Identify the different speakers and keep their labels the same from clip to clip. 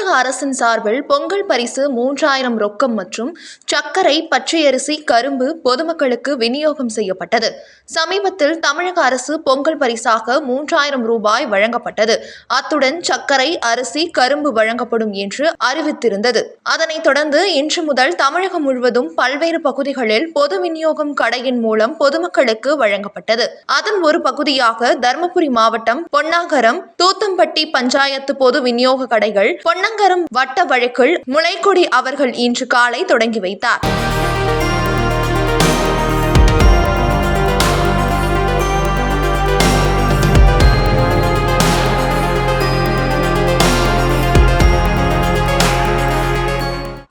Speaker 1: தமிழக அரசின் சார்பில் பொங்கல் பரிசு 3000 ரொக்கம் மற்றும் சர்க்கரை, பச்சையரிசி, கரும்பு பொதுமக்களுக்கு விநியோகம் செய்யப்பட்டது. சமீபத்தில் தமிழக அரசு பொங்கல் பரிசாக 3000 ரூபாய் வழங்கப்பட்டது. அத்துடன் சர்க்கரை, அரிசி, கரும்பு வழங்கப்படும் என்று அறிவித்திருந்தது. அதனைத் தொடர்ந்து இன்று முதல் தமிழகம் முழுவதும் பல்வேறு பகுதிகளில் பொது விநியோகம் கடையின் மூலம் பொதுமக்களுக்கு வழங்கப்பட்டது. அதன் ஒரு பகுதியாக தருமபுரி மாவட்டம் பொன்னாகரம், தூத்தம்பட்டி பஞ்சாயத்து பொது விநியோக கடைகள் பொன்னங்கரம் வட்ட வழக்கில் முளைக்கொடி அவர்கள் இன்று காலை தொடங்கி வைத்தார்.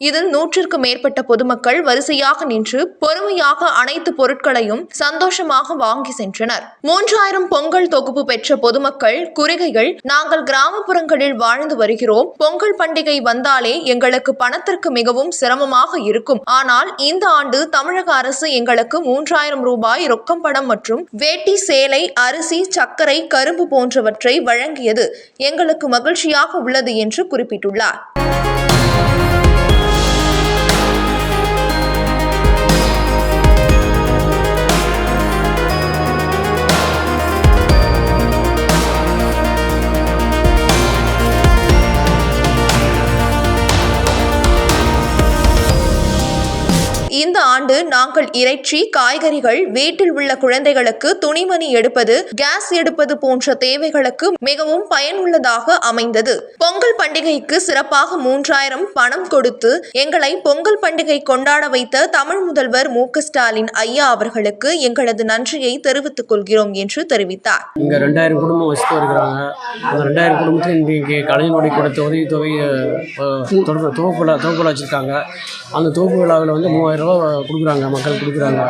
Speaker 1: இதில் 100க்கும் மேற்பட்ட பொதுமக்கள் வரிசையாக நின்று பொறுமையாக அனைத்து பொருட்களையும் சந்தோஷமாக வாங்கி சென்றனர். 3000 பொங்கல் தொகுப்பு பெற்ற பொதுமக்கள் கூறுகையில், நாங்கள் கிராமப்புறங்களில் வாழ்ந்து வருகிறோம். பொங்கல் பண்டிகை வந்தாலே எங்களுக்கு பணத்திற்கு மிகவும் சிரமமாக இருக்கும். ஆனால் இந்த ஆண்டு தமிழக அரசு எங்களுக்கு 3000 ரூபாய் ரொக்கம் பணம் மற்றும் வேட்டி, சேலை, அரிசி, சர்க்கரை, கரும்பு போன்றவற்றை வழங்கியது எங்களுக்கு மகிழ்ச்சியாக உள்ளது என்று குறிப்பிட்டுள்ளார். இந்த ஆண்டு நாங்கள் இறைச்சி, காய்கறிகள், வீட்டில் உள்ள குழந்தைகளுக்கு துணிமணி எடுப்பது, கேஸ் எடுப்பது போன்ற தேவைகளுக்கு மிகவும் பயனுள்ளதாக அமைந்தது. பொங்கல் பண்டிகைக்கு சிறப்பாக 3000 பணம் கொடுத்து எங்களை பொங்கல் பண்டிகை கொண்டாட வைத்த தமிழ் முதல்வர் மு.க. ஸ்டாலின் ஐயா அவர்களுக்கு எங்களது நன்றியை தெரிவித்துக் கொள்கிறோம் என்று தெரிவித்தார்.
Speaker 2: இங்க 2000 குடும்பம் வசித்து வருகிறாங்க. அந்த 2000 குடும்பத்தில் இன்றைக்கு கலைஞருடைய கொடுத்த உதவித்தொகை தொகுப்பு வச்சுருக்காங்க. அந்த தொகுப்பு விழாவில் வந்து 3000 ரூபா கொடுக்குறாங்க, மக்கள் கொடுக்குறாங்க.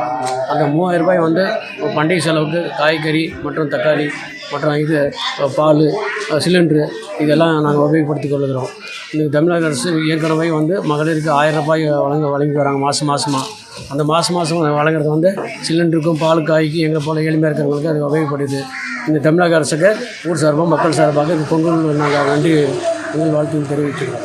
Speaker 2: அந்த 3000 ரூபாய் வந்து பண்டிகை செலவுக்கு காய்கறி மற்றும் தக்காளி மற்றும் பால், சிலிண்டரு இதெல்லாம் நாங்கள் உபயோகப்படுத்திக் கொள்கிறோம். இந்த தமிழக அரசு ஏற்கனவே வந்து மகளிருக்கு 1000 ரூபாய் வழங்கி வராங்க மாதமாக. அந்த மாதம் வழங்குறது வந்து சிலிண்டருக்கும், பால், காய்க்கு எங்களை போல எளிமையாக இருக்கிறவங்களுக்கு அது உபயோகப்படுது. இந்த தமிழக அரசுக்கு ஊர் சார்பாக, மக்கள் சார்பாக இந்த பொங்கல் நாங்கள் நன்றி வாழ்த்து தெரிவிக்கிறோம்.